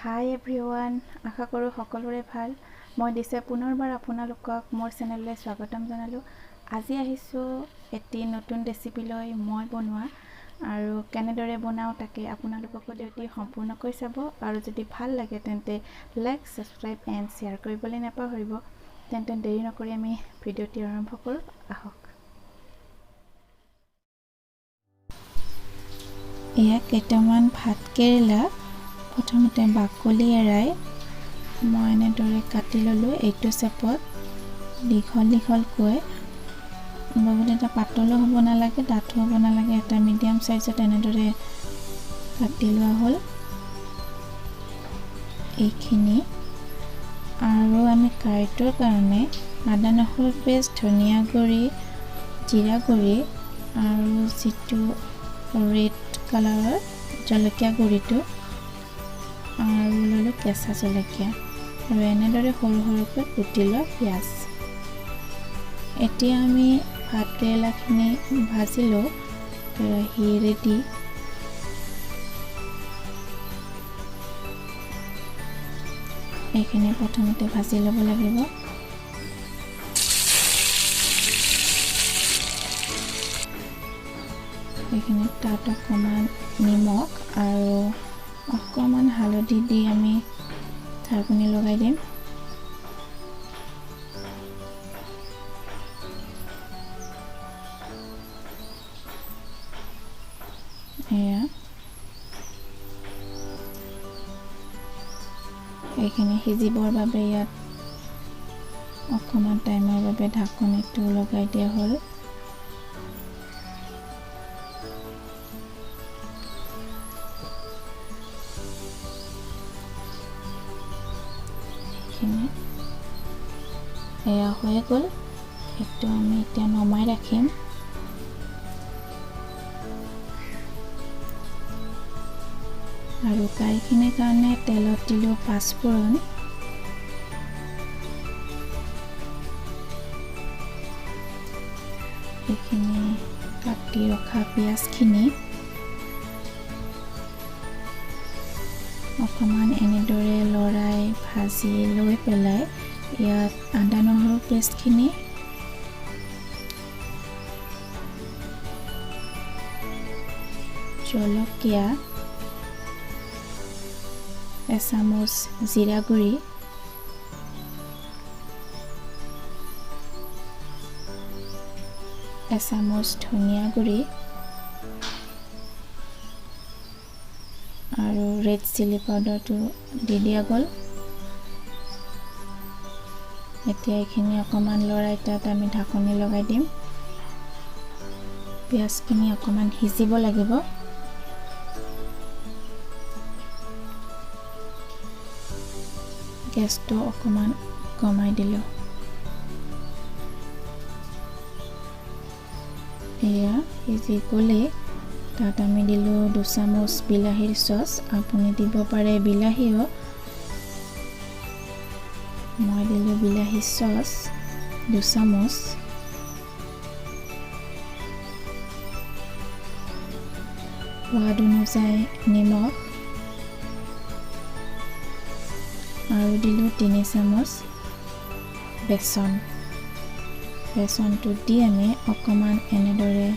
হাই everyone, আশা কৰোঁ সকলোৰে ভাল। মই দিছে পুনৰবাৰ আপোনালোকক মোৰ চেনেললৈ স্বাগতম জনালোঁ। আজি আহিছোঁ এটি নতুন ৰেচিপিলৈ মই বনোৱা, আৰু কেনেদৰে বনাওঁ তাকে আপোনালোককো যদি সম্পূৰ্ণকৈ চাব আৰু যদি ভাল লাগে তেন্তে লাইক, ছাবস্ক্ৰাইব এণ্ড শ্বেয়াৰ কৰিবলৈ নাপাহৰিব। তেন্তে দেৰি নকৰি আমি ভিডিঅ'টি আৰম্ভ কৰোঁ, আহক। এয়া কেইটামান ভাতকেৰেলা প্ৰথমতে বাকলি এৰাই মই এনেদৰে কাটি ল'লোঁ। এইটো চেপত দীঘল দীঘলকৈ, বহুত এটা পাতলো হ'ব নালাগে, ডাঠো হ'ব নালাগে, এটা মিডিয়াম চাইজত এনেদৰে কাটি লোৱা হ'ল এইখিনি। আৰু আমি কাৰীটোৰ কাৰণে আদা নহৰু পেষ্ট, ধনিয়া গুড়ি, জিৰা গুড়ি আৰু যিটো ৰেড কালাৰৰ জলকীয়া গুড়িটো আৰু ল'লোঁ কেঁচা জলকীয়া আৰু এনেদৰে সৰু সৰুকৈ কুটি লোৱা পিঁয়াজ। এতিয়া আমি ভাতকেৰেলাখিনি ভাজি লওঁ। কেৰাহী ৰেডি। এইখিনি প্ৰথমতে ভাজি ল'ব লাগিব। এইখিনি তাত অকণমান নিমখ আৰু অকণমান হালধি দি আমি ঢাকনি লগাই দিম। এয়া এইখিনি সিজিবৰ বাবে ইয়াত অকণমান টাইমৰ বাবে ঢাকনিটো লগাই দিয়া হ'ল। এয়া হৈ গ'ল। সেইটো আমি এতিয়া নমাই ৰাখিম। আৰু কাৰীখিনিৰ কাৰণে তেলত দিলোঁ পাঁচফোৰণ, এইখিনি কাটি ৰখা পিঁয়াজখিনি অকণমান এনেদৰে লৰাই ভাজি লৈ পেলাই ইয়াত আদা নহৰু পেষ্টখিনি জলকীয়া, এচামুচ জিৰা গুড়ি, এচামুচ ধনিয়া গুড়ি আৰু ৰেড চিলি পাউডাৰটো দি দিয়া গ'ল। এতিয়া এইখিনি অকণমান লৰাই তাত আমি ঢাকনি লগাই দিম। পিঁয়াজখিনি অকণমান সিজিব লাগিব। গেছটো অকণমান কমাই দিলোঁ। এয়া সিজি গ'লে তাত আমি দিলোঁ 2 চামুচ বিলাহীৰ চচ। আপুনি দিব পাৰে বিলাহীও। মই দিলোঁ বিলাহী চচ 2 চামুচ। সোৱাদ অনুযায়ী নিমখ আৰু দিলোঁ 3 চামুচ বেচন। বেচনটো দি আমি অকণমান এনেদৰে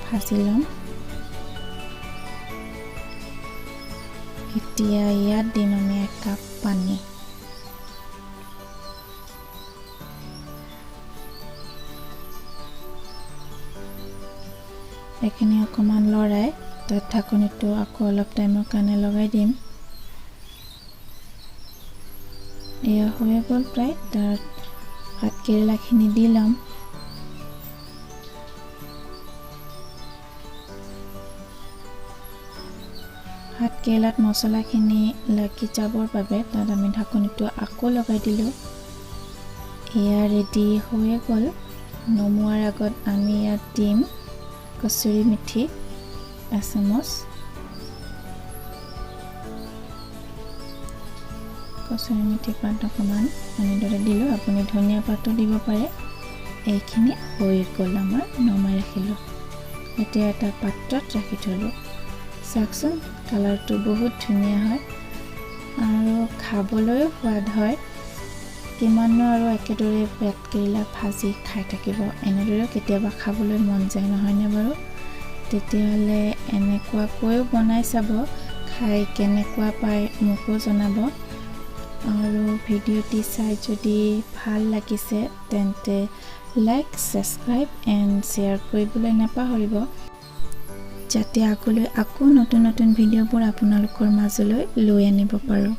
ভাজি ল'ম। এতিয়া ইয়াত দিম আমি 1 কাপ পানী। এইখিনি অকণমান লৰাই তাত ঢাকনিটো আকৌ অলপ টাইমৰ কাৰণে লগাই দিম। এয়া হৈ গ'ল প্ৰায়। তাত ভাতকেৰেলাখিনি দি ল'ম। ভাতকেৰেলাত মছলাখিনি লাগি যাবৰ বাবে তাত আমি ঢাকনিটো আকৌ লগাই দিলোঁ। এয়া ৰেডি হৈ গ'ল। নমোৱাৰ আগত আমি ইয়াত দিম কচুৰি মেথি এচামুচ, কচুৰি মেথি পাত অকণমান এনেদৰে দিলোঁ। আপুনি ধনিয়া পাতো দিব পাৰে। এইখিনি হৈ গ'ল আমাৰ। নমাই ৰাখিলোঁ। এতিয়া এটা পাত্ৰত ৰাখি থলোঁ। চাওকচোন, কালাৰটো বহুত ধুনীয়া হয়। আৰু খাবলৈও সোৱাদ হয়। কিমাননো আৰু একেদৰে পেটকেৰেলা ভাজি খাই থাকিব, এনেদৰেও কেতিয়াবা খাবলৈ মন যায় নহয়নে বাৰু? তেতিয়াহ'লে এনেকুৱাকৈও বনাই চাব, খাই কেনেকুৱা পায় মোকো জনাব। আৰু ভিডিঅ'টি চাই যদি ভাল লাগিছে তেন্তে লাইক, ছাবস্ক্ৰাইব এণ্ড শ্বেয়াৰ কৰিবলৈ নাপাহৰিব, যাতে আগলৈ আকৌ নতুন নতুন ভিডিঅ'বোৰ আপোনালোকৰ মাজলৈ লৈ আনিব পাৰোঁ।